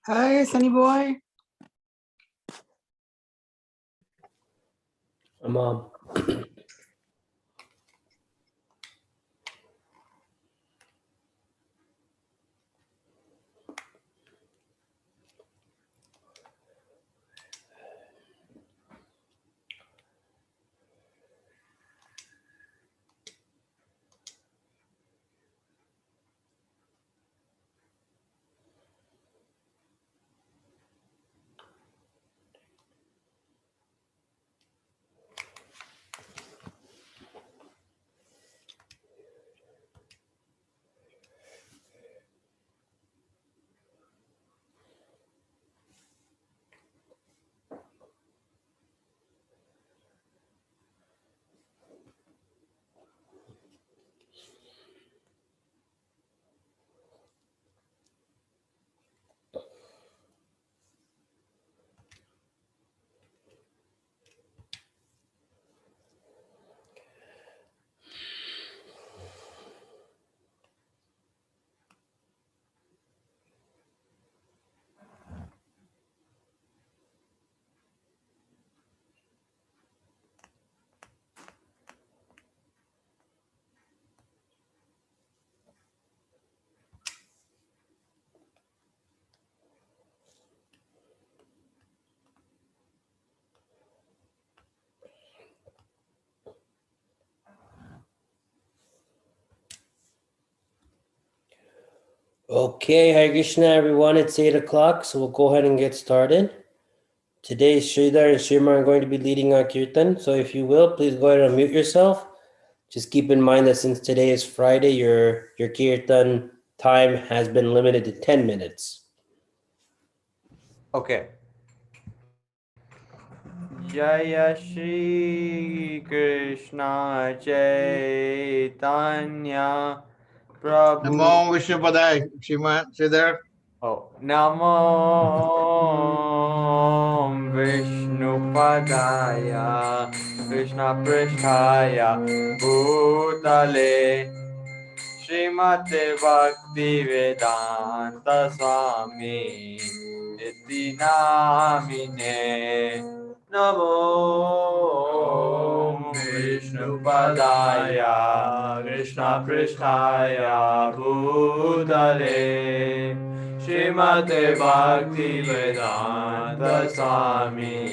Hi, Sunny boy. Mom. Okay, Hare Krishna, everyone. It's 8 o'clock, so we'll go ahead and get started. Today, Sridhar and Shrima are going to be leading our kirtan. So, if you will, please go ahead and unmute yourself. Just keep in mind that since today is Friday, your kirtan time has been limited to 10 minutes. Okay. Jaya Shri Krishna Chaitanya Prabhu. Namo Vishnu Padai, Sridhar. Oh, Namo Vishnu Padaya Krishna Pristhaya Bhutale Srimate Bhakti Vedanta Swami Iti Namine Namo Vishnu Padaya Krishna Pristhaya Bhutale Srimate Bhakti Vedanta Swami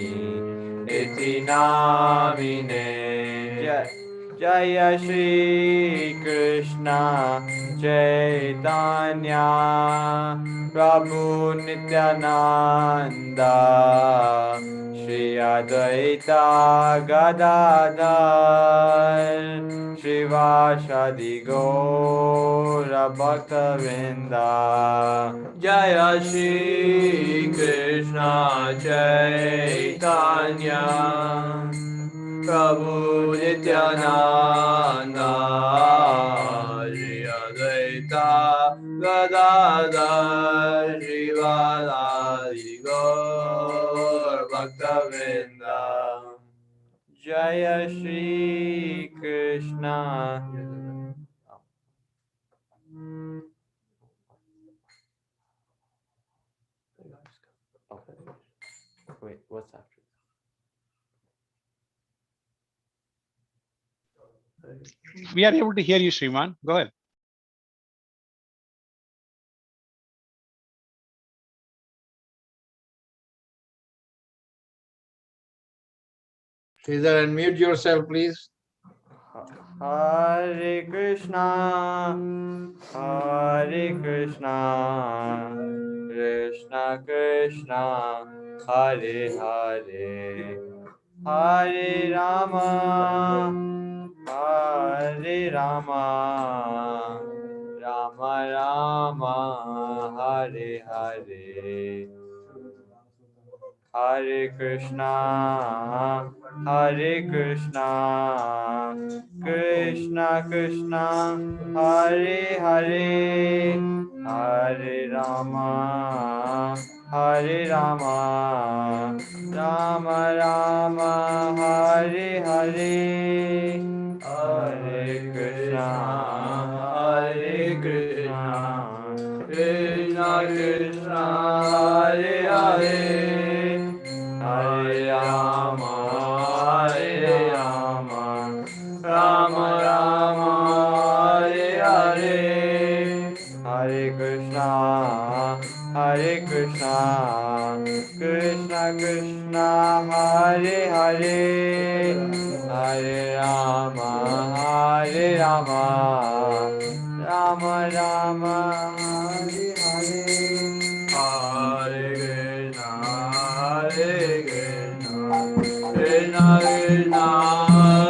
Iti Namine Jaya Shri Krishna Chaitanya Prabhu Nityananda Shri Advaita Gadadhar Shivashadi Gaura Bhaktavinda Jaya Shri Krishna Chaitanya Prabhu Nityananda Shri Advaita Gadadhar Shivadadi Gaur Bhaktavinda Jaya Shri Krishna. Wait, what's after? We are able to hear you, Sriman. Go ahead. Sridhar, unmute yourself, please. Hare Krishna, Hare Krishna, Krishna Krishna, Hare Hare, Hare Rama, Hare Rama, Rama Rama, Hare Hare. Hare Krishna, Hare Krishna, Krishna Krishna, Hare Hare, Hare Rama, Hare Rama, Rama Rama, Hare Hare, Hare Krishna, Hare Krishna, Krishna Krishna, Hare Krishna, Hare Krishna, Krishna Krishna, Hare Hare, Hare Rama, Hare Rama, Rama Rama, Hare Hare, Hare Krishna, Hare Krishna, Krishna Krishna,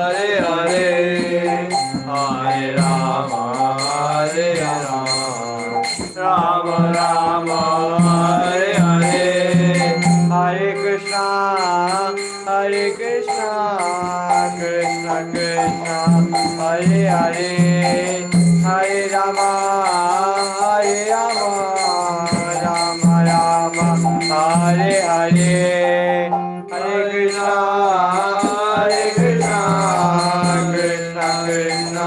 Hare Hare, Hare Rama, Hare Rama, Rama Rama, Hare Hare, Hare Krishna, Hare Krishna, Krishna Krishna, Hare Hare, Hare Rama, Hare Rama, Rama Rama, Hare Hare, Hare Krishna, Hare Krishna, Krishna Krishna,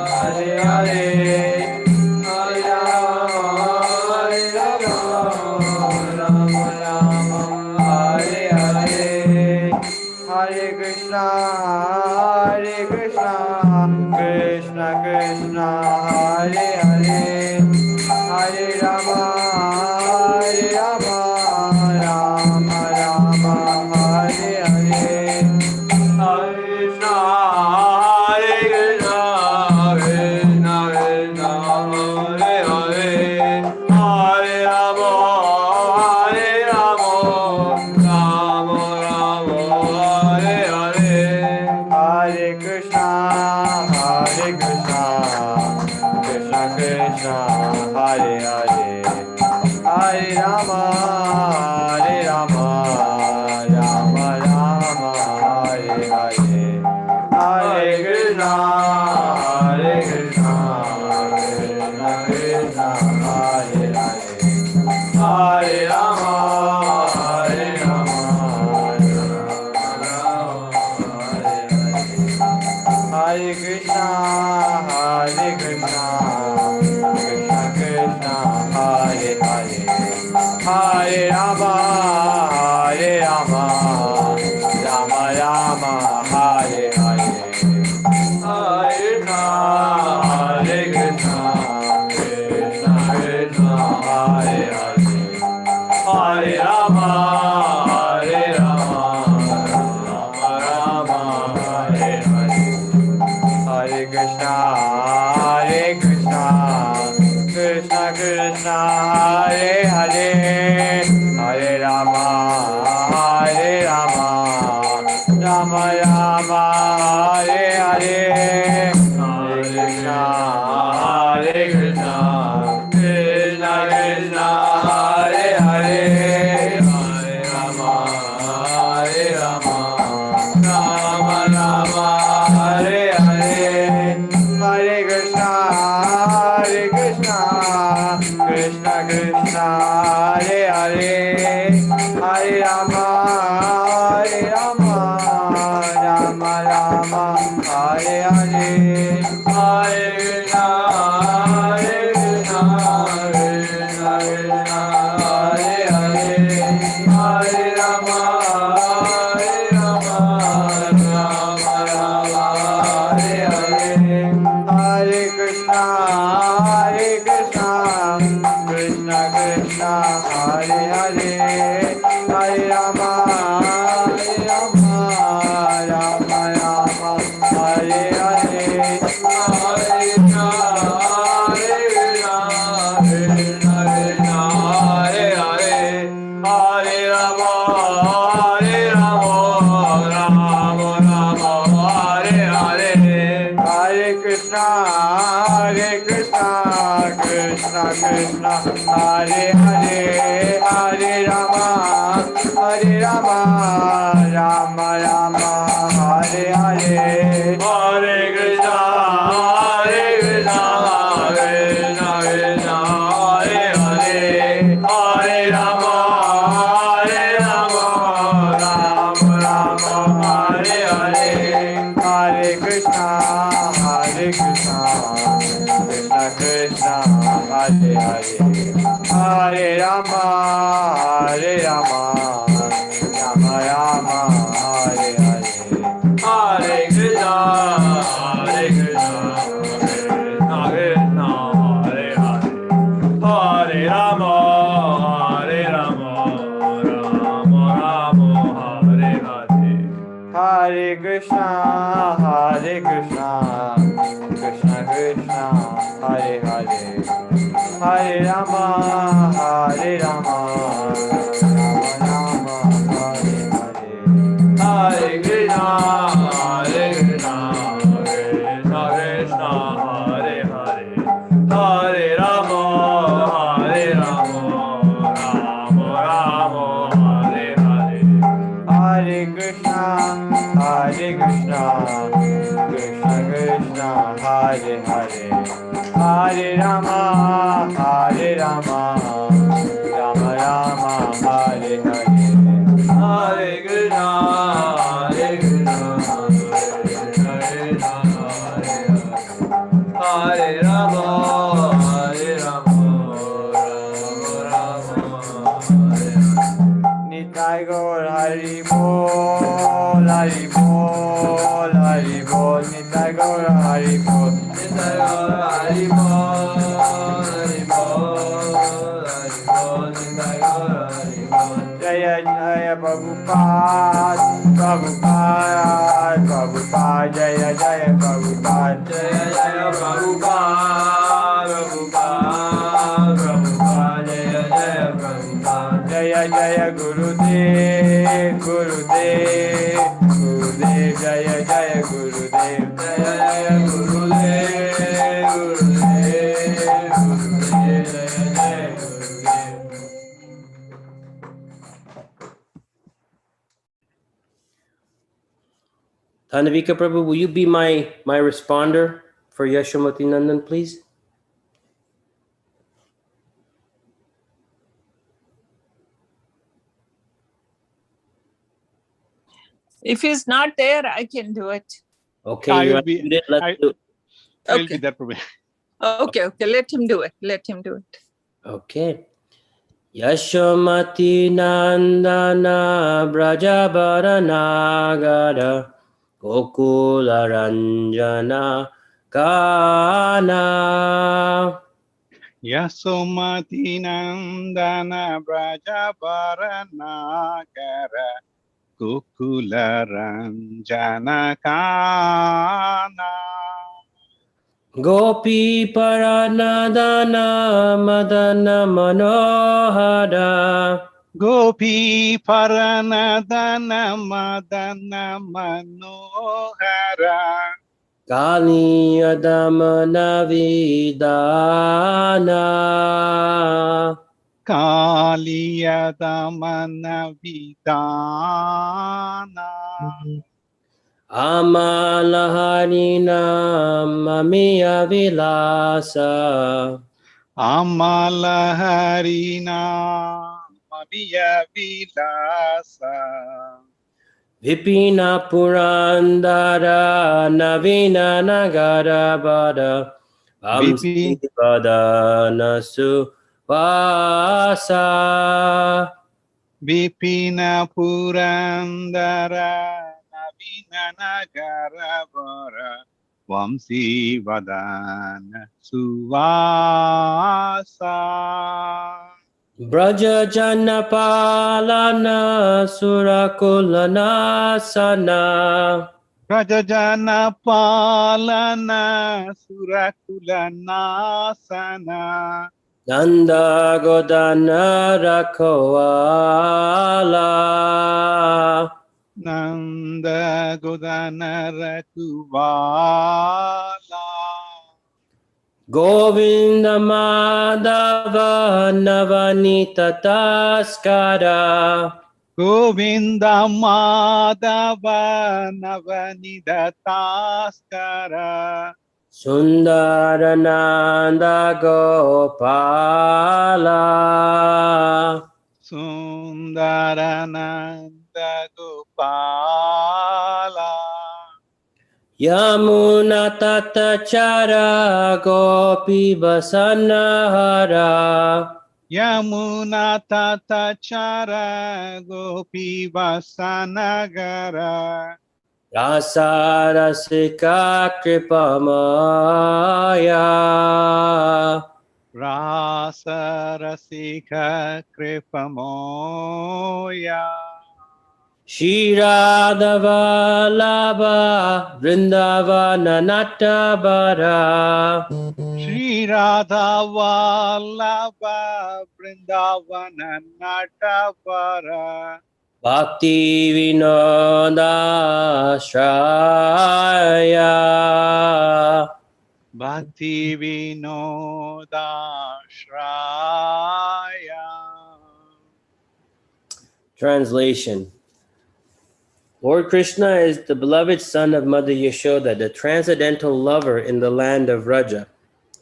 Hare Hare, Hare Rama, Hare Rama, Rama Rama, Hare Hare, Hare Krishna, Hare Krishna, Krishna Krishna, Hare Hare, Hare Rama, Hare Rama, Rama Rama, Hare Hare, Hare Krishna, Hare Krishna, Krishna Krishna, Hare Hare, Hare Rama, Hare Rama, Rama Rama, Hare Hare, Hare Krishna, Hare Krishna, Krishna Krishna, Hare Hare, Hare Rama, Hare Rama, Rama Rama, Hare Hare, Hare Krishna, Hare Krishna, Krishna Krishna, Hare Hare, Hare Rama, Hare Rama, Hare Krishna, Hare Krishna, Krishna Krishna, Hare Hare, Hare Rama, Hare Rama, Rama Rama, Hare Hare, Hare Krishna, Hare Krishna, Krishna Krishna, Hare Hare, Hare Rama, Hare Rama, Rama Rama, Hare Hare, Hare Krishna, Hare Krishna, Krishna Krishna, Hare Hare, Hare Rama, Hare Rama, Rama Rama, Hare Hare, Hare Krishna, Hare Krishna, Krishna Krishna, Hare Hare, Hare Rama, Hare Rama, Rama Rama, Hare Hare, Hare Krishna, Hare Krishna, Krishna Krishna, Hare Hare, Hare Rama, Hare Rama, Rama Rama, Hare Hare, Hare Krishna, Hare Krishna, Krishna Krishna, Hare Hare, Hare Rama, Hare Rama, Rama Rama, Hare Hare, Hare Krishna, Hare Krishna, Krishna Krishna, Hare Hare, Hare Rama, Hare Rama, Rama Rama, Hare Hare, Hare Krishna, Hare Krishna, Krishna Krishna, Hare Hare, Hare Rama, Hare Rama, Rama Rama, Hare Hare, Hare Krishna, Hare Krishna, Krishna Krishna, Hare Hare, Hare Rama, Hare Rama, Rama Rama, Hare Hare, Hare Krishna, Hare Krishna, Krishna Krishna, Hare Hare, Hare Rama, Hare Rama, Rama Rama, Hare Hare, Hare Krishna, Hare Krishna, Krishna Krishna, Hare Hare, Hare Rama, Hare Rama, Rama Rama, Hare Hare, Hare Krishna, Hare Krishna, Krishna Krishna, Hare Hare, Hare Rama, Hare Rama, Rama Rama, Hare Hare, Hare Krishna, Hare Krishna, Krishna Krishna, Hare Hare, Hare Rama, Hare Rama, Rama Rama, Hare Hare, Hare Krishna, Hare Krishna, Krishna Krishna, Hare Hare, Hare Rama, Hare Rama, Rama Rama, Hare Hare, Hare Krishna, Hare Krishna, Krishna Krishna, Hare Hare, Hare Rama, Hare Rama, Rama Rama, Hare Hare. Nitai Gaur Hari Bol, Hari Bol, Hari Bol, Nitai Gaur Hari Bol, Nitai Gaur Hari Bol, Hari Bol, Hari Bol, Nitai Gaur Hari Bol. Jaya Jaya Prabhupada, Prabhupada, Prabhupada, Jaya Jaya Prabhupada, Jaya Jaya Prabhupada, Prabhupada, Prabhupada, Jaya Jaya Prabhupada, Jaya Jaya Gurudev, Gurudev, Gurudev, Jaya Jaya Gurudev, Jaya Jaya Gurudev, Gurudev, Gurudev, Jaya Jaya Gurudev. Tandavika Prabhu, will you be my responder for Yashamati Nandan, please? If he's not there, I can do it. Okay, I you're will be. unmuted. Let's do it. I will Okay. be there, Prabhu. Okay. Let him do it. Let him do it. Okay. Yashamati Nandana Brajabaranagara Gokula Ranjana Kana Yasomati Nandana Brajabaranagara Kukula Ranjana Kana Gopi Paranadana Madana Manohara Gopi Paranadana Madana Manohara Kali Adamana Vidana Kaliya Damana Vidana Amalaharina Mamiya Vilasa Amala Harina Mabiya Vilasa Vipina Purandara Navina Nagara Bada Vamsi Vipin Vadana Suvasa Vipina Purandara Navina Nagarabara Vamsi Vadana Suvasa Braja Janapalana Surakulana Sana Rajajana Palana Surakula Nasana Nanda Godana Rakoala Nanda Godana Rakuvala Govinda Madhava Navanita Taskara Govinda Madhava Navanida Taskara Sundarananda Gopala Sundarananda Gopala Yamuna Tatachara Gopi Vasanahara Yamuna Tatachara Gopi Vasanagara Rasarasika Kripamaya Rasa Rasika Kripamoya Shri Radha Vallabha Vrindavana Nattabara Shri Radha Vallabha Vrindavana Natavara Bhakti Vinoda Shraya. Bhakti Vinoda Shraya. Translation. Lord Krishna is the beloved son of Mother Yashoda, the transcendental lover in the land of Vraja,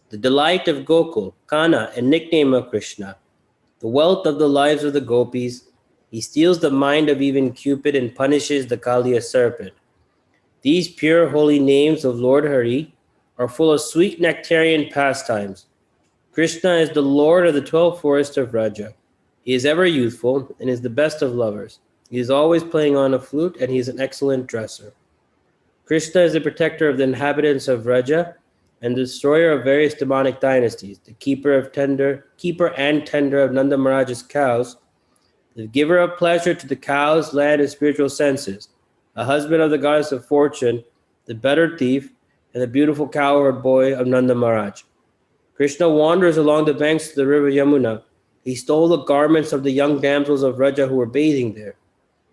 the delight of Gokul, Kana, and nickname of Krishna, the wealth of the lives of the gopis. He steals the mind of even Cupid and punishes the Kaliya serpent. These pure holy names of Lord Hari are full of sweet nectarian pastimes. Krishna is the Lord of the 12 forests of Vraja. He is ever youthful and is the best of lovers. He is always playing on a flute, and he is an excellent dresser. Krishna is the protector of the inhabitants of Vraja and the destroyer of various demonic dynasties, the keeper and tender of Nanda Maharaj's cows, the giver of pleasure to the cows, land, and spiritual senses, a husband of the goddess of fortune, the better thief, and the beautiful cowherd boy of Nanda Maharaj. Krishna wanders along the banks of the river Yamuna. He stole the garments of the young damsels of Vraja who were bathing there.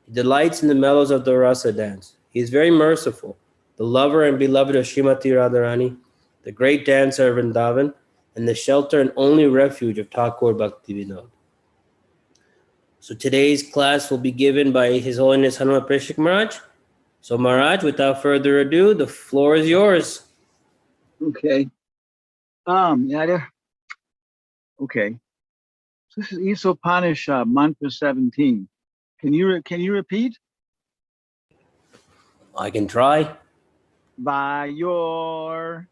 He delights in the mellows of the rasa dance. He is very merciful, the lover and beloved of Srimati Radharani, the great dancer of Vrindavan, and the shelter and only refuge of Thakur Bhaktivinoda. So today's class will be given by His Holiness Hanuman Prishik Maharaj. So Maharaj, without further ado, the floor is yours. Okay. Yeah. Okay. So this is Isopanisha, mantra 17. Can you repeat? I can try. By your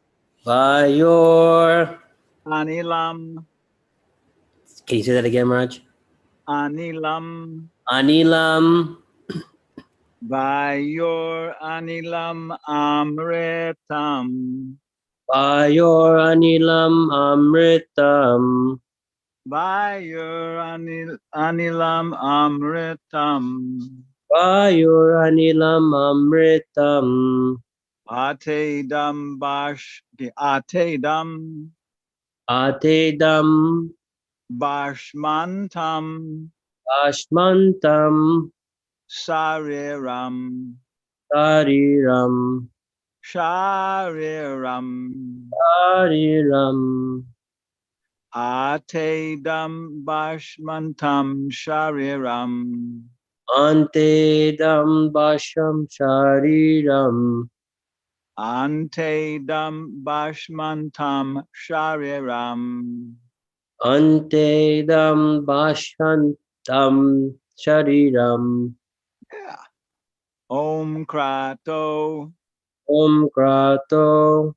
Anilam, Can you say that again, Maharaj? Anilam, Anilam, by your Anilam Amritam, Payor Anilam Amritam, by your Anilam Amritam, Payor Anilam Amritam, Atedam Bash, Atedam Atedam, Bashmantam, Ashmantam, Sariram, Sariram, Shariram, Sariram, Atedam Bashmantam Shariram, Antedam Basham Shariram, Antedam Bashmantam Shariram, Antedam Bashantam Shariram, yeah. Om Krato Om Krato,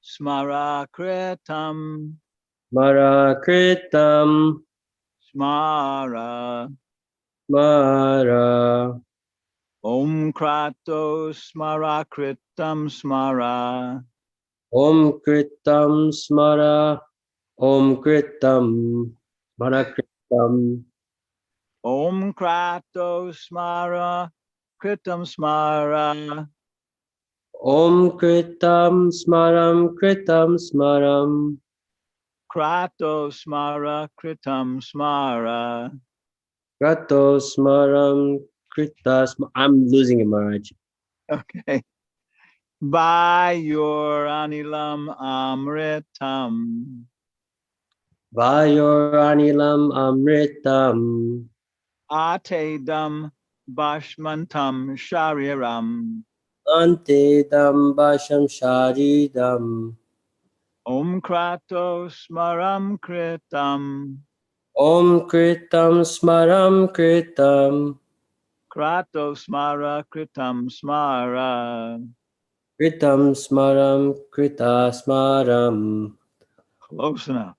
Smarakritam Marakritam, Smara, Mara, Om Krato Smarakritam Smara, Om Kritam Smara, Om Kritam, Marakritam, Om Krato Smara Kritam Smara, Om Kritam Smaram, Kritam Smaram, Krato Smara Kritam Smara. Krato Smaram, Kritas. I'm losing it, Maharaj. Okay. By your Anilam Amritam, Vayor Anilam Amritam, Atedam Bashmantam Shariram, Antedam Basham Sharidam, Om Krato Smaram Kritam, Om Kritam Smaram Kritam, Krato Smara Kritam Smara. Kritam Smaram Krita Smaram. Close enough.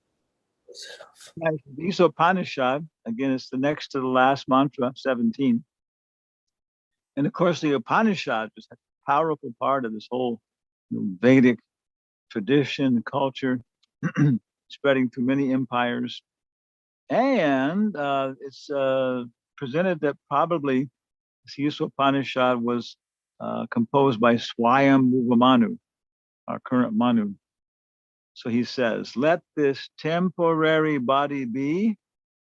These Upanishad, again, it's the next to the last mantra, 17. And of course, the Upanishad is a powerful part of this whole Vedic tradition, culture, spreading through many empires. And it's presented that probably This Upanishad was composed by Swayambhuva Manu, our current Manu. So he says, let this temporary body be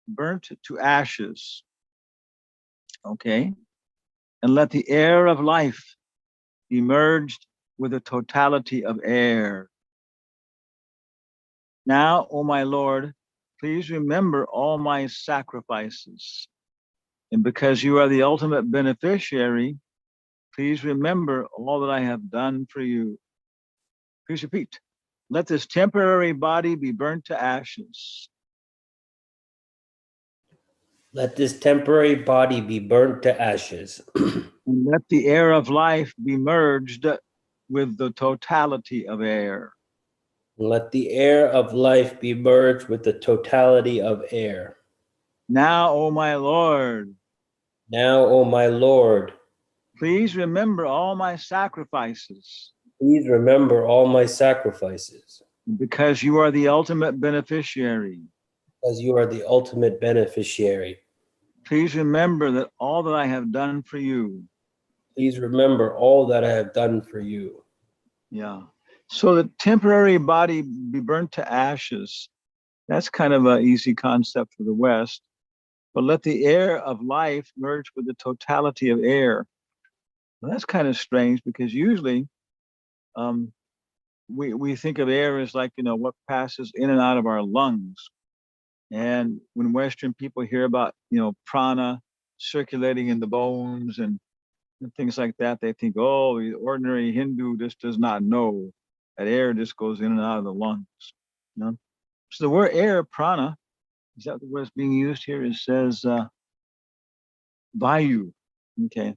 burnt to ashes. Okay. And let the air of life be merged with the totality of air. Now, O my Lord, please remember all my sacrifices. And because you are the ultimate beneficiary, please remember all that I have done for you. Please repeat. Let this temporary body be burnt to ashes. Let this temporary body be burnt to ashes. And let the air of life be merged with the totality of air. Let the air of life be merged with the totality of air. Now, O my Lord, Now, O my Lord, please remember all my sacrifices. please remember all my sacrifices. Because you are the ultimate beneficiary. Because you are the ultimate beneficiary. Please remember that all that I have done for you. Please remember all that I have done for you. Yeah. So the temporary body be burnt to ashes. That's kind of an easy concept for the West. But let the air of life merge with the totality of air. Well, that's kind of strange because usually we think of air as like, what passes in and out of our lungs. And when Western people hear about, prana circulating in the bones and things like that, they think, oh, the ordinary Hindu just does not know that air just goes in and out of the lungs. So the word air, prana, is that the word that's being used here? It says vayu. Okay.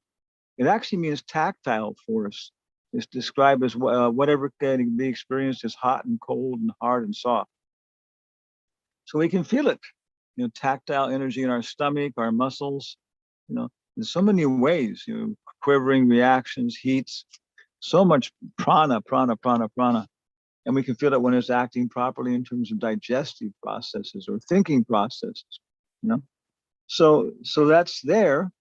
It actually means tactile force. It's described as whatever can be experienced as hot and cold and hard and soft. So we can feel it, tactile energy in our stomach, our muscles, in so many ways, quivering reactions, heats, so much prana. And we can feel it when it's acting properly in terms of digestive processes or thinking processes, So that's there.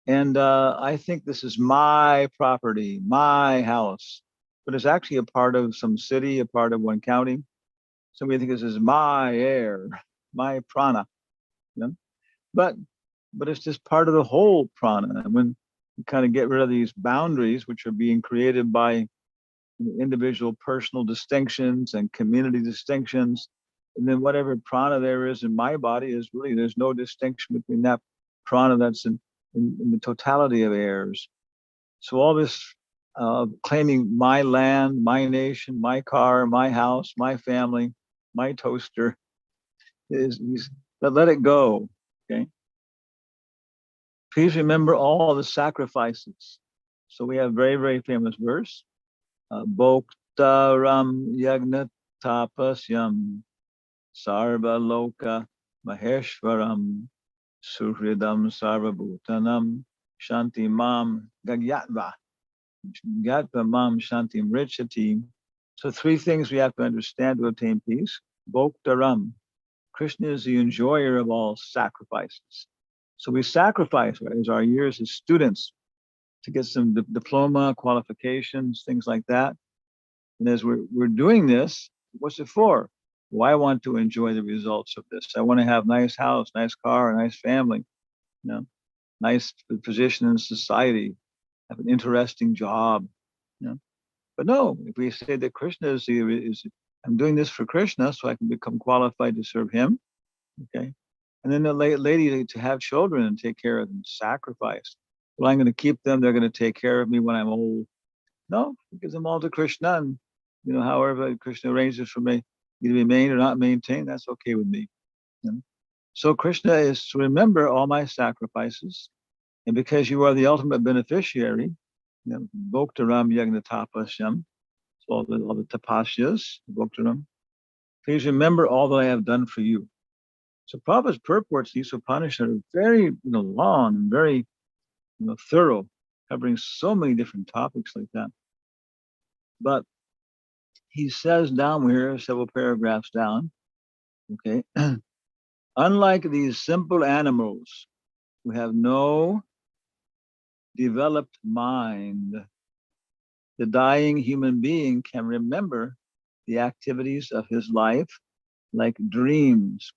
And I think this is my property, my house, but it's actually a part of some city, a part of one county. So we think this is my air, my prana, but it's just part of the whole prana. And when you kind of get rid of these boundaries, which are being created by individual personal distinctions and community distinctions, and then whatever prana there is in my body is really, there's no distinction between that prana that's in the totality of airs. So all this claiming my land, my nation, my car, my house, my family, my toaster, let it go. Okay. Please remember all the sacrifices. So we have very, very famous verse. Bhoktaram yagna tapasyam sarva loka maheshwaram suhridam sarvabhutanam shanti mam gagyatva mam shantim richati. So three things we have to understand to obtain peace. Bhoktaram. Krishna is the enjoyer of all sacrifices. So we sacrifice as our years as students to get some diploma, qualifications, things like that. And as we're doing this, what's it for? Well, I want to enjoy the results of this. I want to have nice house, nice car, a nice family, nice position in society, have an interesting job. But no, if we say that Krishna is I'm doing this for Krishna so I can become qualified to serve him. Okay. And then the lady to have children and take care of them, sacrifice. Well, I'm going to keep them. They're going to take care of me when I'm old. No, he gives them all to Krishna. And, however Krishna arranges for me either be maintained or not maintained, that's okay with me. So Krishna is to remember all my sacrifices. And because you are the ultimate beneficiary, Bhoktaram Yagna Tapasyam, so all the tapasyas, Bhoktaram, please remember all that I have done for you. So Prabhupada's purports, these Upanishads are very long and very thorough, covering so many different topics like that. But he says down here, several paragraphs down, okay, unlike these simple animals who have no developed mind. The dying human being can remember the activities of his life like dreams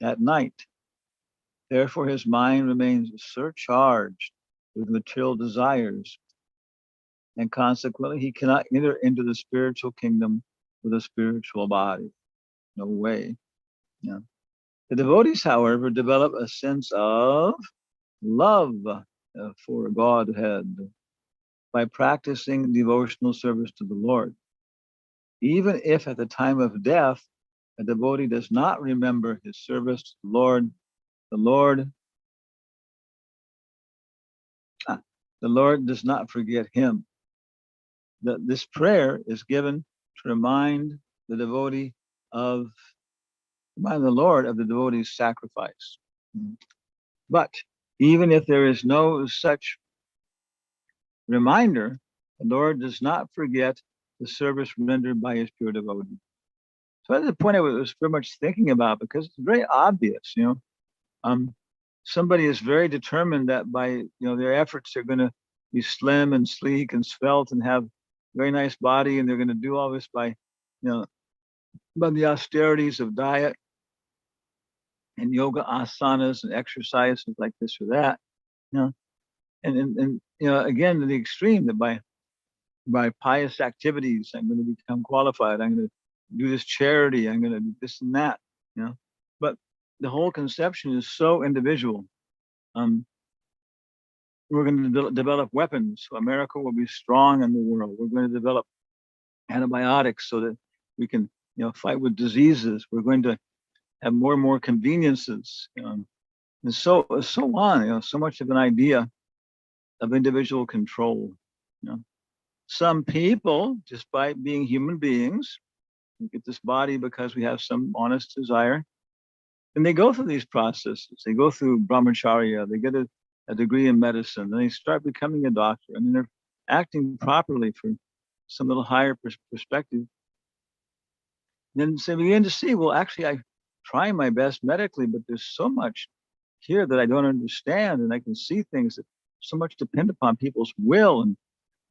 at night. Therefore, his mind remains surcharged with material desires, and consequently, he cannot enter into the spiritual kingdom with a spiritual body. No way. Yeah. The devotees, however, develop a sense of love for Godhead by practicing devotional service to the Lord. Even if at the time of death, a devotee does not remember his service to the Lord does not forget him. This prayer is given to remind the Lord of the devotee's sacrifice. But even if there is no such reminder, the Lord does not forget the service rendered by his pure devotee. So that's the point I was very much thinking about, because it's very obvious, somebody is very determined that by their efforts they're going to be slim and sleek and svelte and have a very nice body, and they're going to do all this by the austerities of diet and yoga asanas and exercises like this or that, and again, to the extreme, that by pious activities I'm going to become qualified, I'm going to do this charity, I'm going to do this and that, but the whole conception is so individual. We're going to develop weapons so America will be strong in the world. We're going to develop antibiotics so that we can fight with diseases. We're going to have more and more conveniences, and so on. So much of an idea of individual control. Some people, despite being human beings, we get this body because we have some honest desire, and they go through these processes. They go through brahmacharya. They get a degree in medicine, and they start becoming a doctor, and they're acting properly for some little higher perspective. Then they begin to see, well, actually, I try my best medically, but there's so much here that I don't understand, and I can see things that so much depend upon people's will, and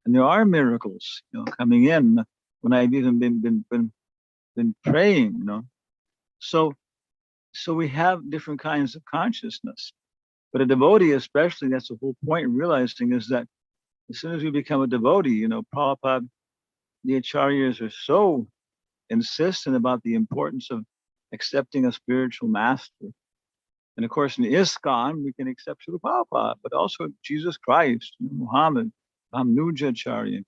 there are miracles, coming in when I've even been praying, So we have different kinds of consciousness, but a devotee, especially, that's the whole point, realizing is that as soon as we become a devotee, Prabhupada, the acharyas are so insistent about the importance of accepting a spiritual master. And of course, in ISKCON, we can accept Srila Prabhupada, but also Jesus Christ, Muhammad, Acharya,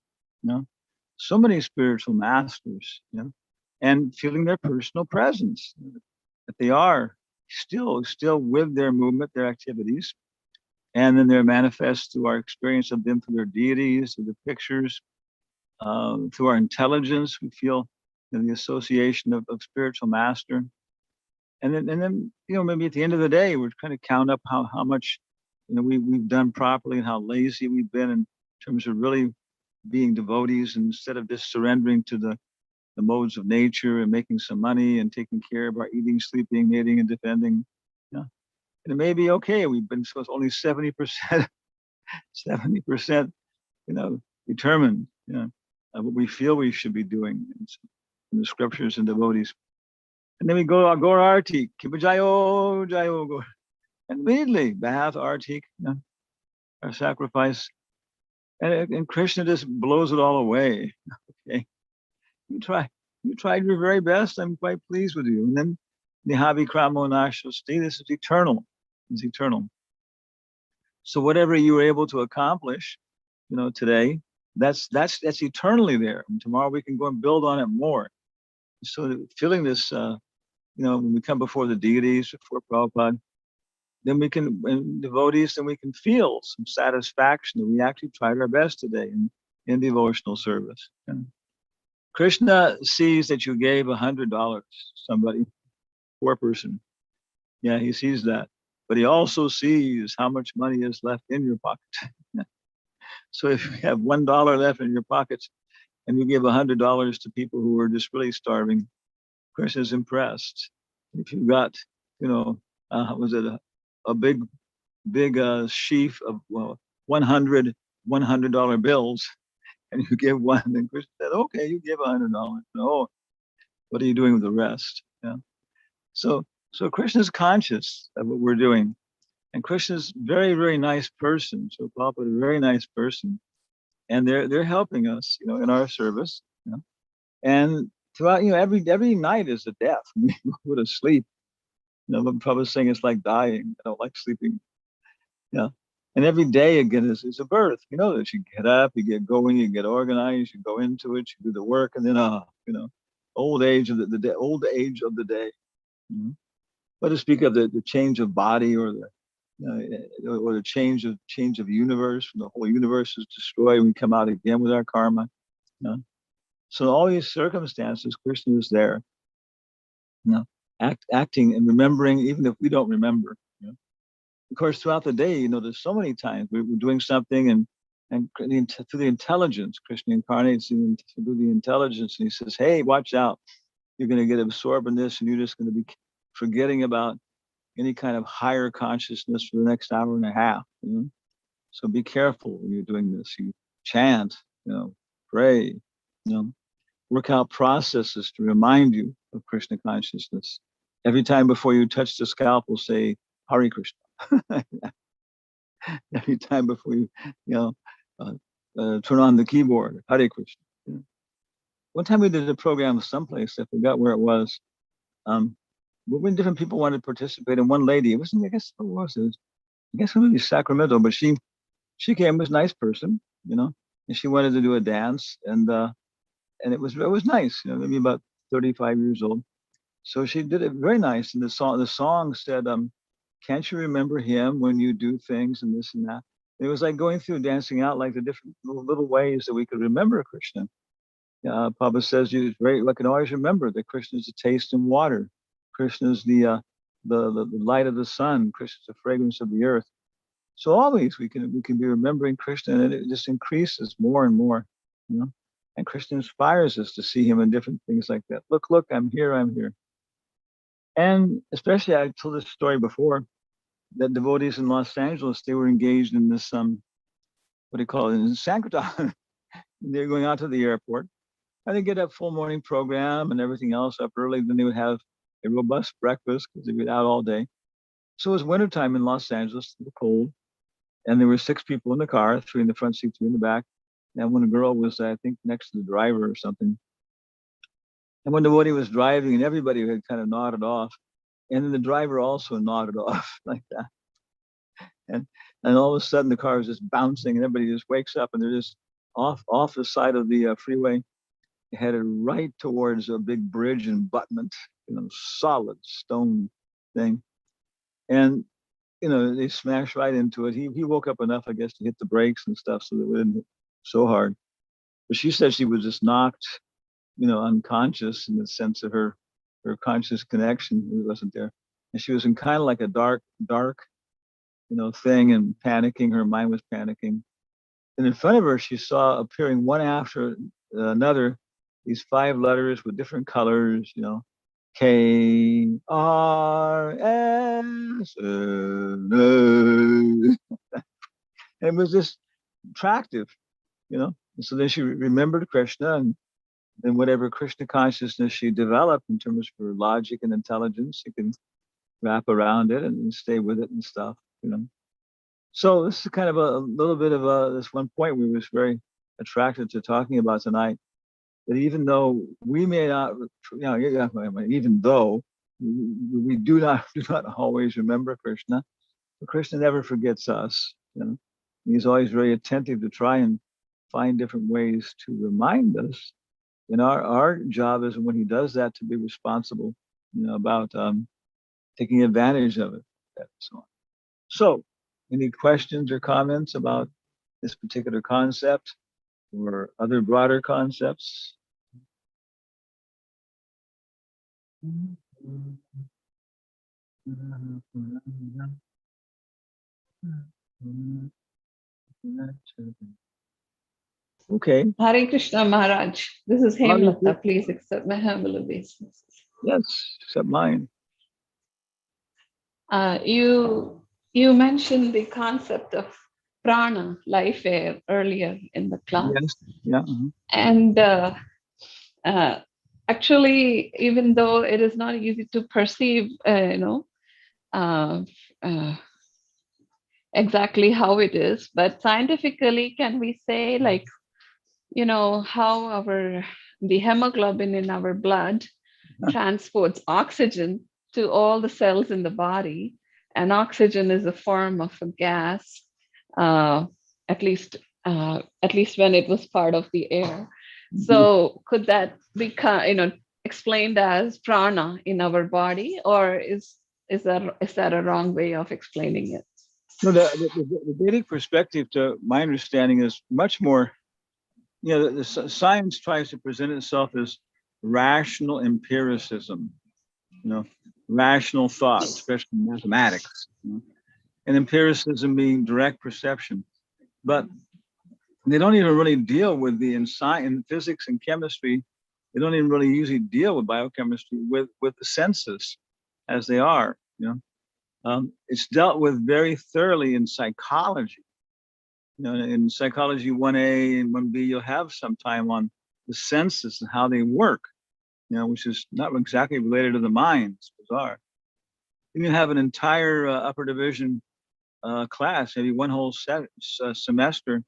so many spiritual masters, and feeling their personal presence, that they are still with their movement, their activities, and then they're manifest through our experience of them, through their deities, through the pictures, through our intelligence. We feel the association of spiritual master. And then maybe at the end of the day, we're trying to count up how much we've done properly and how lazy we've been in terms of really being devotees, instead of just surrendering to the modes of nature and making some money and taking care of our eating, sleeping, mating, and defending. And it may be okay. We've been supposed only 70%, 70%, determined, of what we feel we should be doing in the scriptures and devotees. And then we go our Artik, Kibajayo, Jayo, go. And immediately, bath, Artik, our sacrifice. And Krishna just blows it all away. Okay. You tried your very best. I'm quite pleased with you. And then Nihavi Kramo Nashasti, this is eternal. It's eternal. So whatever you were able to accomplish, today, that's eternally there. And tomorrow we can go and build on it more. So feeling this, when we come before the deities, before Prabhupada, then we can, and devotees, then we can feel some satisfaction that we actually tried our best today in devotional service. Krishna sees that you gave $100 to somebody, poor person. Yeah, he sees that. But he also sees how much money is left in your pocket. So if you have $1 left in your pockets and you give $100 to people who are just really starving, Krishna's impressed. If you've got, was it a big sheaf of 100 $100 bills, and you give one, and Krishna said, okay, you give $100. No, what are you doing with the rest? Yeah. So Krishna's conscious of what we're doing. And Krishna's very, very nice person. So Papa is a very nice person. And they're helping us, in our service. And throughout, every night is a death. I mean, go to sleep. But Prabhupada's saying it's like dying. I don't like sleeping. Yeah. And every day again is a birth. You know that you get up, you get going, you get organized, you go into it, you do the work, and then old age of the day, old age of the day. But to speak of the change of body or the change of universe, when the whole universe is destroyed, we come out again with our karma. So in all these circumstances, Krishna is there, acting and remembering, even if we don't remember. Of course, throughout the day, there's so many times we're doing something, and through the intelligence, Krishna incarnates through the intelligence, and he says, "Hey, watch out! You're going to get absorbed in this, and you're just going to be forgetting about any kind of higher consciousness for the next hour and a half. So be careful when you're doing this. You chant, pray, work out processes to remind you of Krishna consciousness. Every time before you touch the scalpel, say Hare Krishna. Every time before you, turn on the keyboard, Hare Krishna. One time we did a program someplace, I forgot where it was. When different people wanted to participate, and one lady, it wasn't, I guess what was it? I guess it was Sacramento, but she came, was a nice person, and she wanted to do a dance, and it was nice, maybe about 35 years old. So she did it very nice. And the song said, can't you remember him when you do things and this and that? And it was like going through dancing out like the different little ways that we could remember Krishna. Papa says you can always remember that Krishna is the taste and water. Krishna is the light of the sun. Krishna is the fragrance of the earth. So always we can be remembering Krishna, and it just increases more and more, And Krishna inspires us to see him in different things like that. Look, I'm here. And especially, I told this story before, that devotees in Los Angeles, they were engaged in this, what do you call it, in Sankirtan. They're going out to the airport, and they get a full morning program and everything else up early. Then they would have a robust breakfast because they'd be out all day. So it was wintertime in Los Angeles, it was cold. And there were 6 people in the car, 3 in the front seat, 2 in the back. And one girl was, I think, next to the driver or something. And when the devotee was driving, and everybody had kind of nodded off, and then the driver also nodded off like that. And all of a sudden the car is just bouncing, and everybody just wakes up, and they're just off the side of the freeway, headed right towards a big bridge embankment, solid stone thing. And they smashed right into it. He woke up enough, I guess, to hit the brakes and stuff so that it didn't hit so hard. But she said she was just knocked, unconscious in the sense of her conscious connection. It wasn't there. And she was in kind of like a dark, thing, and panicking. Her mind was panicking. And in front of her, she saw appearing one after another, these 5 letters with different colors, KRS. And it was just attractive, And so then she remembered Krishna, and then whatever Krishna consciousness she developed in terms of her logic and intelligence, she can wrap around it and stay with it and stuff, So this is kind of a little bit of this one point we was very attracted to talking about tonight. That even though we may not, even though we do not always remember Krishna, but Krishna never forgets us. He's always very attentive to try and find different ways to remind us. And our job is, when he does that, to be responsible, about taking advantage of it, and so on. So, any questions or comments about this particular concept or other broader concepts? Okay. Hare Krishna Maharaj. This is Hemlata. Please accept my humble obeisance. Yes, except mine. You mentioned the concept of prana, life air, earlier in the class. Yes. Yeah. And uh, actually, even though it is not easy to perceive, uh, uh, exactly how it is, but scientifically, can we say, like, how the hemoglobin in our blood transports oxygen to all the cells in the body, and oxygen is a form of a gas, uh, at least when it was part of the air. So could that be explained as prana in our body, or is that a wrong way of explaining it? No, the Vedic perspective, to my understanding, is much more. The science tries to present itself as rational empiricism, rational thought, especially mathematics, and empiricism being direct perception. But they don't even really deal with in physics and chemistry. They don't even really usually deal with biochemistry with the senses as they are. It's dealt with very thoroughly in psychology. In psychology 1A and 1B, you'll have some time on the senses and how they work, which is not exactly related to the mind. It's bizarre. Then you have an entire upper division class, maybe one whole semester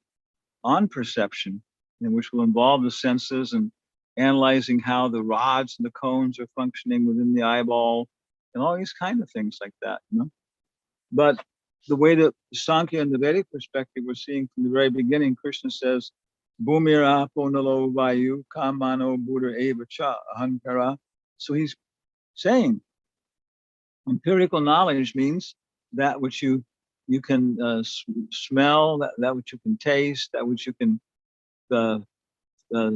on perception, which will involve the senses and analyzing how the rods and the cones are functioning within the eyeball and all these kind of things like that. But the way that Sankhya and the Vedic perspective we're seeing from the very beginning, Krishna says, Bhumira Ponalo Vayu Kamano Buddha Evacha Ahankara. So he's saying empirical knowledge means that which you can smell, that which you can taste, that which you can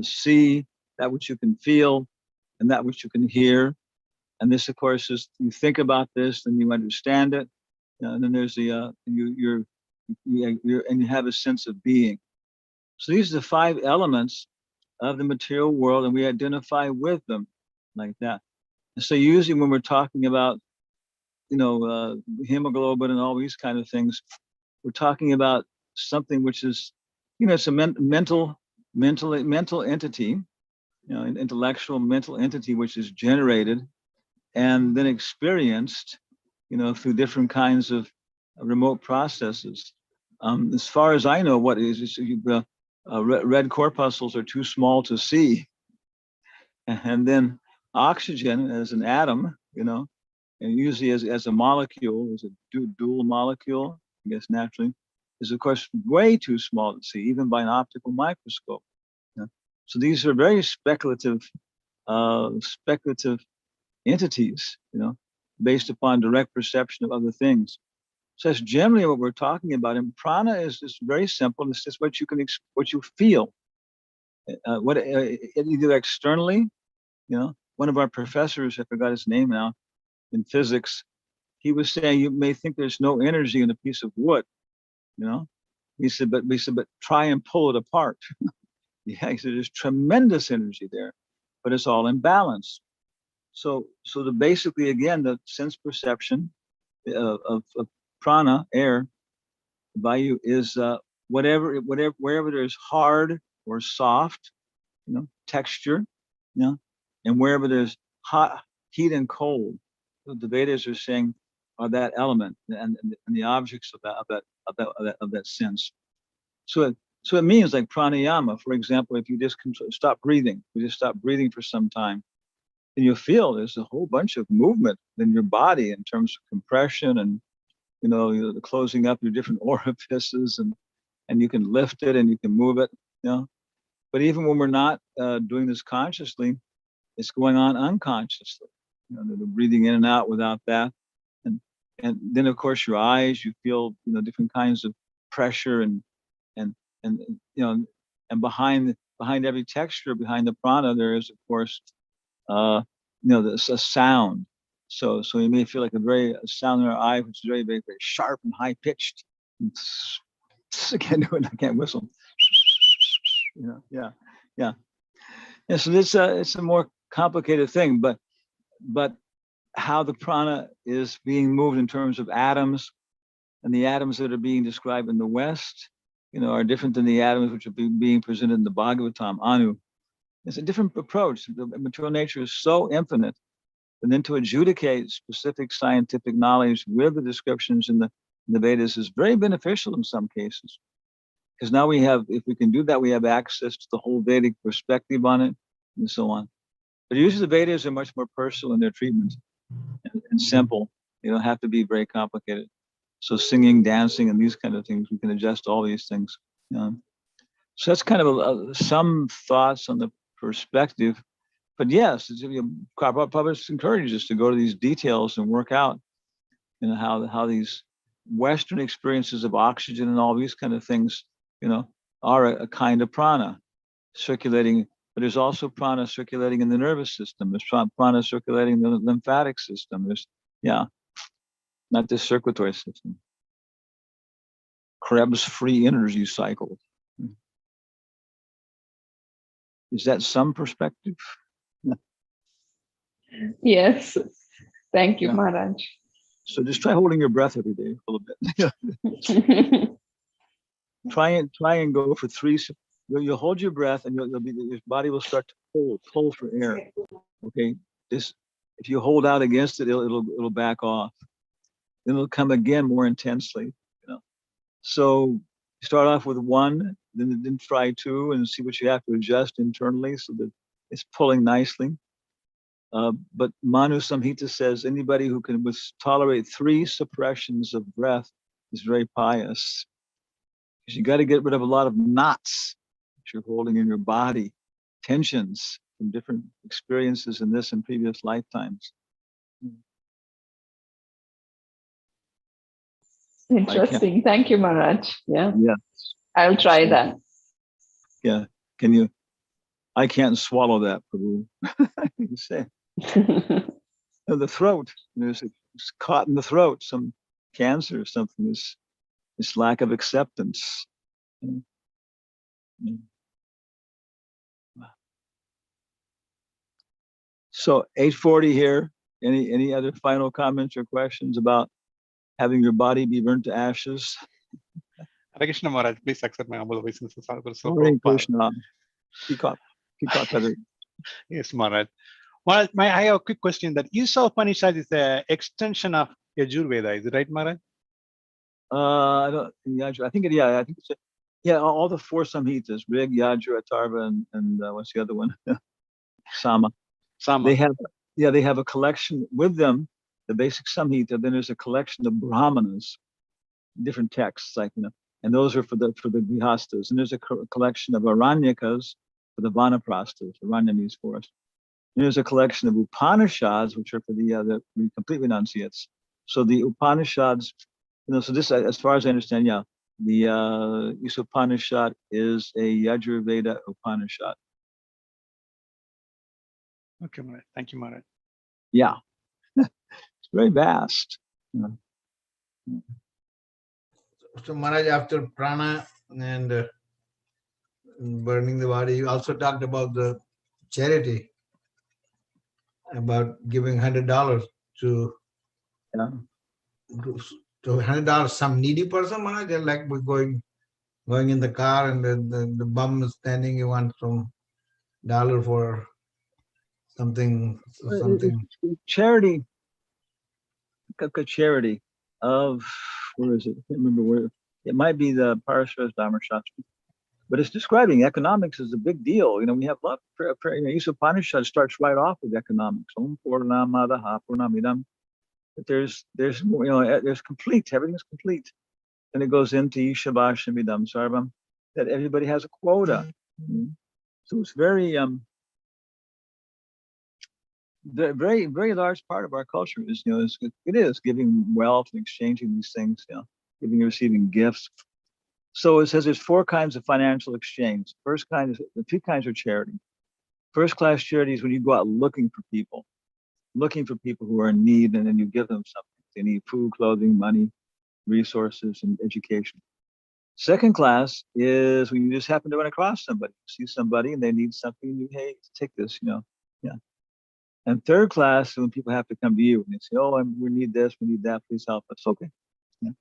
see, that which you can feel, and that which you can hear. And this, of course, is you think about this, and you understand it. And then there's the you're and you have a sense of being. So these are the 5 elements of the material world, and we identify with them like that. And so usually when we're talking about hemoglobin and all these kind of things, we're talking about something which is it's a mental entity, an intellectual mental entity which is generated and then experienced through different kinds of remote processes. As far as I know, what is red corpuscles are too small to see, and then oxygen as an atom, and usually as a molecule, as a dual molecule, I guess naturally, is of course way too small to see, even by an optical microscope. So these are very speculative entities, based upon direct perception of other things. So that's generally what we're talking about. And prana is just very simple. It's just what you feel, either externally. One of our professors, I forgot his name now, in physics, he was saying you may think there's no energy in a piece of wood. He said, but try and pull it apart. Yeah, he said there's tremendous energy there, but it's all in balance. So basically, again, the sense perception of prana, air, vayu, is wherever there's hard or soft, texture, and wherever there's hot, heat and cold, the Vedas are saying are that element and the objects of that sense. So it means like pranayama, for example, if you just stop breathing, we just stop breathing for some time, and you feel there's a whole bunch of movement in your body in terms of compression and the closing up your different orifices, and you can lift it and you can move it. But even when we're not doing this consciously, it's going on unconsciously. The breathing in and out without that, and then of course your eyes, you feel different kinds of pressure and and behind every texture, behind the prana, there is of course there's a sound. So you may feel like a sound in our eye, which is very, very, very sharp and high pitched. I can't do it. I can't whistle. Yeah. So it's a more complicated thing, but how the prana is being moved in terms of atoms, And the atoms that are being described in the West, are different than the atoms which are being presented in the Bhagavatam, Anu. It's a different approach. The material nature is so infinite. And then to adjudicate specific scientific knowledge with the descriptions in the Vedas is very beneficial in some cases. Because now if we can do that, we have access to the whole Vedic perspective on it and so on. But usually the Vedas are much more personal in their treatment and simple. They don't have to be very complicated. So singing, dancing, and these kind of things, we can adjust all these things. So that's kind of some thoughts on the perspective. But yes, Prabhupada encourages us to go to these details and work out, how these Western experiences of oxygen and all these kind of things, are a kind of prana circulating. But there's also prana circulating in the nervous system. There's prana circulating in the lymphatic system. There's, not the circulatory system. Krebs free energy cycle. Is that some perspective? Yes. Thank you, Yeah. Maharaj. So just try holding your breath every day a little bit. try and go for 3. You'll hold your breath, and your body will start to pull for air. Okay, if you hold out against it, it'll back off. Then it'll come again more intensely. So start off with 1, then try 2, and see what you have to adjust internally so that it's pulling nicely. But Manu Samhita says anybody who can tolerate 3 suppressions of breath is very pious. Because you got to get rid of a lot of knots that you're holding in your body, tensions from different experiences in this and previous lifetimes. Interesting. Thank you, Maharaj. Yeah. Yeah. I'll try that. Yeah. Can you? I can't swallow that, Prabhu. You say. The throat. It's caught in the throat. Some cancer or something. This lack of acceptance. So 8:40 here. Any other final comments or questions about having your body be burnt to ashes? Hare Krishna Maharaj, please accept my humble obeisances. Hare Krishna. Peacock feather. Yes, Maharaj. Well, I have a quick question. That Isa Upanishad is the extension of Yajurveda. Is it right, Maharaj? I don't. I think I think it's all the 4 samhitas: Rig, Yajur, Atharva, and what's the other one? Sama. They have a collection with them, the basic samhita. Then there's a collection of brahmanas, different texts, and those are for the grihastas. And there's a collection of aranyakas for the vanaprasthas. Aranya means forest. And there's a collection of Upanishads, which are for the complete renunciates. So the Upanishads, so this, as far as I understand, the Isa Upanishad is a Yajurveda Upanishad. Okay, Maharaj. Thank you, Maharaj. Yeah. It's very vast. So Maharaj, after prana and burning the body, you also talked about the charity, about giving $100 to $100 some needy person, Maharaj. They're like we're going in the car and the bum is standing, you want some dollar for something. Charity, a charity of, where is it? I can't remember where. It might be the Parashas Dharmashastra. But it's describing economics is a big deal. We have a lot of Isa Upanishad starts right off with economics. Om Purnamadaha Purnamidam. But there's more, there's complete, everything's complete. And it goes into Ishabhashamidam Sarvam, that everybody has a quota. So it's very very, very large part of our culture is, it is giving wealth and exchanging these things, giving and receiving gifts. So it says there's 4 kinds of financial exchange. First kind is, the 2 kinds are charity. First class charity is when you go out looking for people who are in need, and then you give them something. They need food, clothing, money, resources, and education. Second class is when you just happen to run across somebody, see somebody and they need something, you, hey, take this, yeah. And third class is when people have to come to you and they say, oh, we need this, we need that, please help us. Okay. Yeah.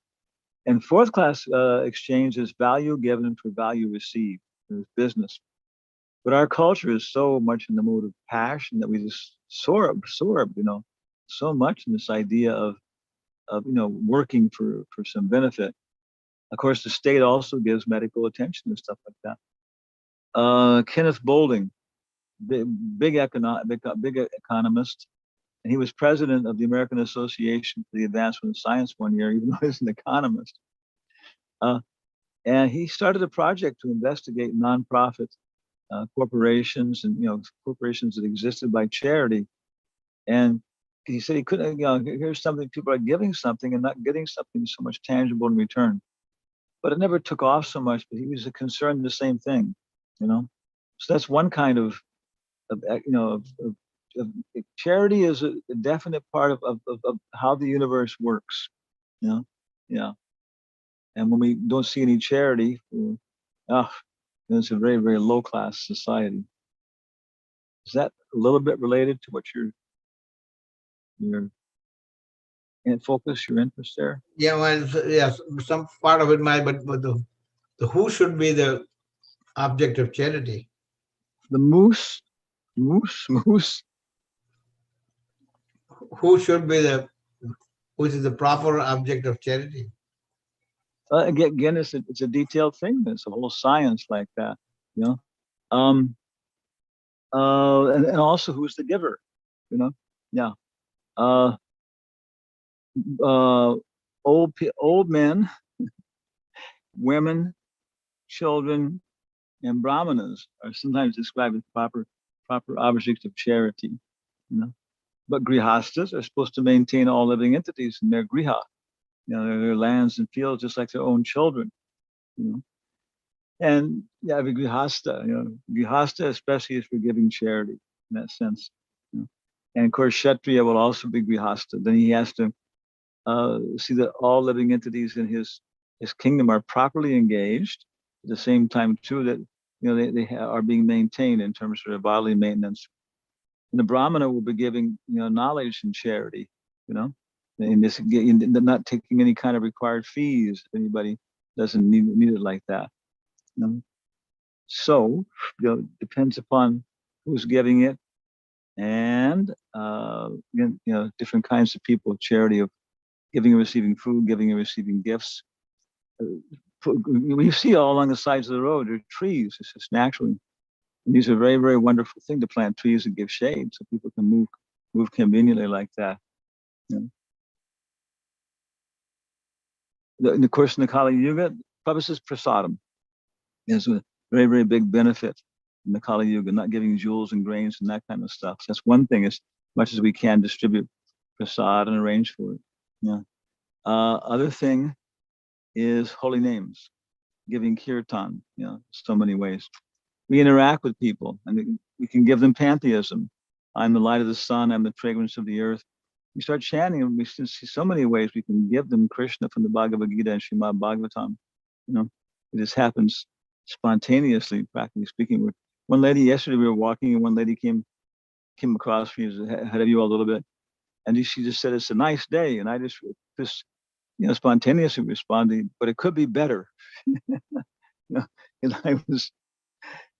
And fourth class exchange is value given for value received. There's business. But our culture is so much in the mode of passion that we just absorb, so much in this idea of working for some benefit. Of course, the state also gives medical attention and stuff like that. Kenneth Boulding, big economist, and he was president of the American Association for the Advancement of Science one year, even though he's an economist. And he started a project to investigate nonprofit corporations and corporations that existed by charity. And he said he couldn't. Here's something, people are giving something and not getting something so much tangible in return. But it never took off so much. But he was concerned the same thing, So that's one kind of charity is a definite part of how the universe works, yeah. And when we don't see any charity, it's a very, very low class society. Is that a little bit related to what your focus, your interest there? Yeah, well, yes, some part of it might, but the who should be the object of charity? The moose. Who should be which is the proper object of charity? Again, it's a detailed thing. It's a whole science like that, and also who's the giver, yeah. Old men, women, children, and brahmanas are sometimes described as proper objects of charity, But grihastas are supposed to maintain all living entities in their griha, their lands and fields, just like their own children, And every grihasta especially is for giving charity in that sense. And of course, Kshatriya will also be grihasta. Then he has to see that all living entities in his kingdom are properly engaged. At the same time, too, that they are being maintained in terms of their bodily maintenance. And the Brahmana will be giving knowledge and charity, and not taking any kind of required fees if anybody doesn't need it like that. So depends upon who's giving it, and different kinds of people, charity of giving and receiving food, giving and receiving gifts. We see all along the sides of the road, there are trees. It's just naturally. And these are very, very wonderful thing to plant trees and give shade so people can move conveniently like that. And of course, in the Kali Yuga, Prabhupada says prasadam is a very, very big benefit in the Kali Yuga, not giving jewels and grains and that kind of stuff. So that's one thing, as much as we can distribute prasad and arrange for it. Yeah. Other thing is holy names, giving kirtan, so many ways. We interact with people and we can give them pantheism. I'm the light of the sun, I'm the fragrance of the earth. We start chanting and we see so many ways we can give them Krishna from the Bhagavad Gita and Srimad Bhagavatam. It just happens spontaneously, practically speaking. One lady, yesterday we were walking and one lady came across me ahead of you a little bit. And she just said, it's a nice day. And I just spontaneously responded, but it could be better. And I was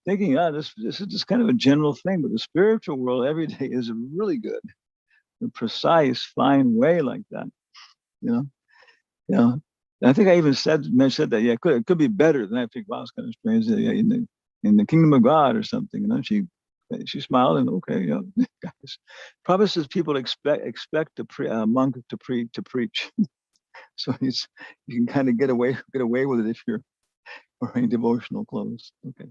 thinking, this is just kind of a general thing, but the spiritual world every day is really good, a precise, fine way like that. And I think I even said that, it could be better. Then I think, wow, it's kind of strange. In the kingdom of God or something. And then she smiled and okay, guys. Prabhupada says people expect a monk to preach. So you can kind of get away with it if you're wearing devotional clothes. Okay.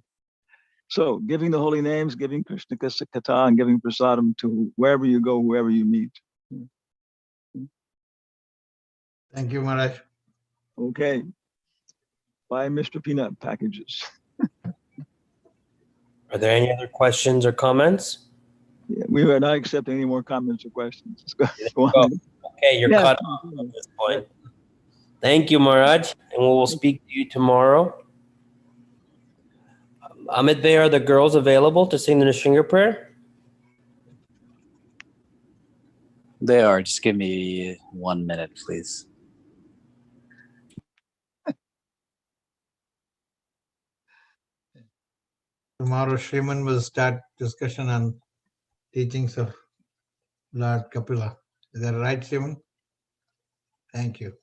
So giving the holy names, giving Krishna Katha, and giving prasadam to wherever you go, whoever you meet. Thank you, Maharaj. Okay. Buy Mr. Peanut packages. Are there any other questions or comments? Yeah, we are not accepting any more comments or questions. Let's go on. Okay, you're cut off at this point. Thank you, Maharaj, and we will speak to you tomorrow. Amit Bey, are the girls available to sing the Nishinga prayer? They are. Just give me 1 minute, please. Tomorrow Shriman will start discussion on teachings of Lord Kapila. Is that right, Shriman? Thank you.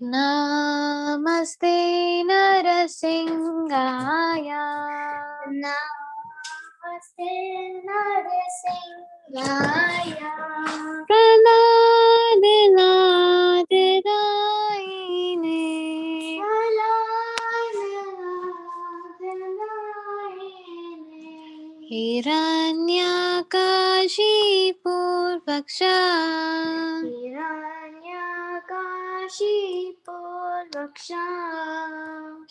Namaste Narasingaya. Namaste Narasingaya. Praladinadiraine. Praladinadiraine. Hiranyakashipurvaksha. Hiranyakashipurvaksha.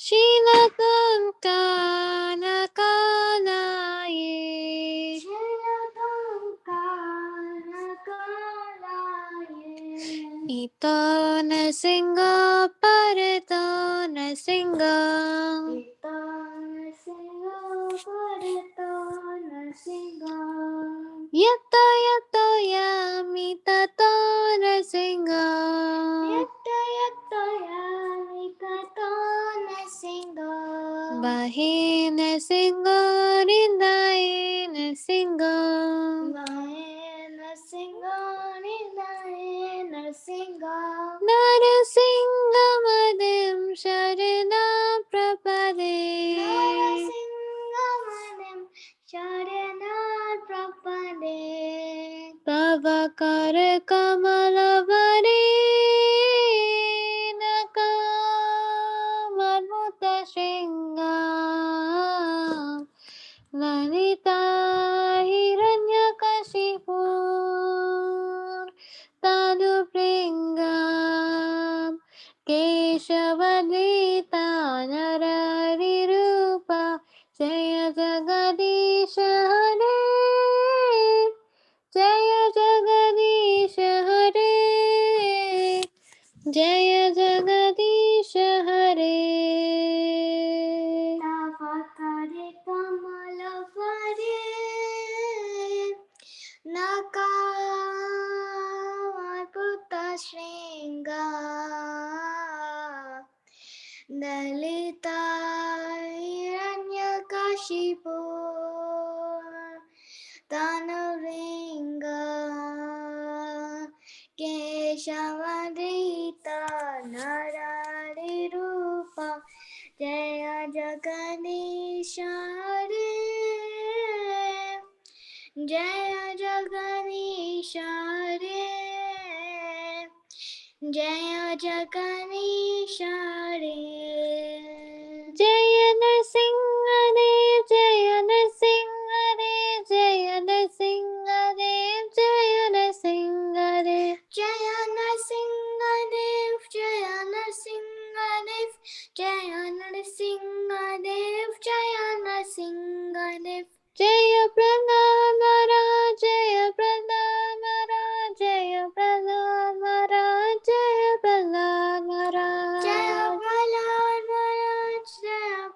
Shilakankanakalaya. Shilakankanakalaya. Ito nasinga parito nasinga. Ito nasinga parito nasinga. Yato yato yamita to nasinga. Yato yato yamita to nasinga. Bahi nasinga rindai nasinga. Bahi nasinga rindai nasinga. Narasingamadim sharana prapade. Narasingamadim sharana prapade. Pavakar kamalavare naka marmuta shringa. Lalita hiranyakashipur Tadupringam Keshavadita Nararirupa Jaya Jagadish Hare Jaya Jagadish Hare Jaya Jagadish Hare Tavakare Kamalavare Nakavarputa Shringa Dalita Hiranyakashipu Tanaringa Keshavadita Nararirupa Jaya Jaganisha Hare Jaya Jaganisha Hare Jaya Jaganisha Hare Jaya Narsingadev Jaya Narsingadev Jaya Narsingadev Jaya Narsingadev Jaya Narsingadev Jaya Narsingadev Jaya Narsingadev Jaya Narsingadev Jaya Prahlad Maharaj Jaya Prahlad Maharaj Jaya Prahlad Maharaj Jaya Prahlad Maharaj Jaya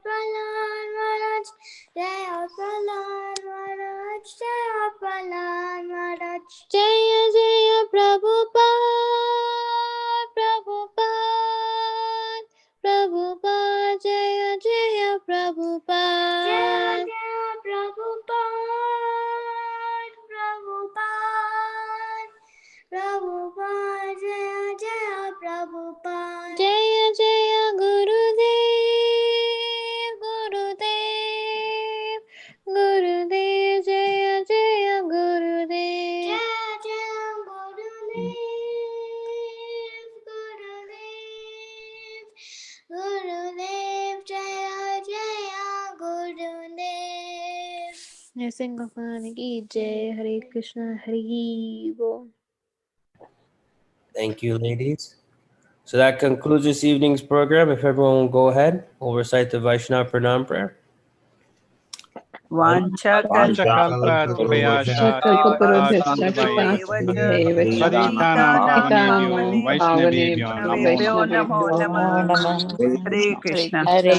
Prahlad Maharaj Jaya Prahlad Maharaj Jaya Prahlad Maharaj Jaya Prahlad Maharaj Jaya Jaya Prabhupada Prabhupada Prabhupada Jaya Jaya Prabhupada Jaya Jaya Prabhupada Prabhupada Prabhupada Jaya Jaya Prabhupada Jaya Jaya Gurudev Gurudev Gurudev Jaya Jaya Gurudev Jaya Jaya Gurudev Gurudev Gurudev Jaya Jaya Gurudev Nrsimha Bhagwan ki Jai Hare Krishna Hare Bol Thank you, ladies. So that concludes this evening's program. If everyone will go ahead, we'll recite the Vaishnava Pranam prayer. Vanchakalpatarubhyascha Kalpatarubhyascha kripa kripasindheva cha Patitanam pavanebhyo Patitanam Vaishnavebhyo pavanebhyo namo namo. Vaishnavebhyo Namo namo Namah. namo. Hare Hare Krishna. Krishna. Hare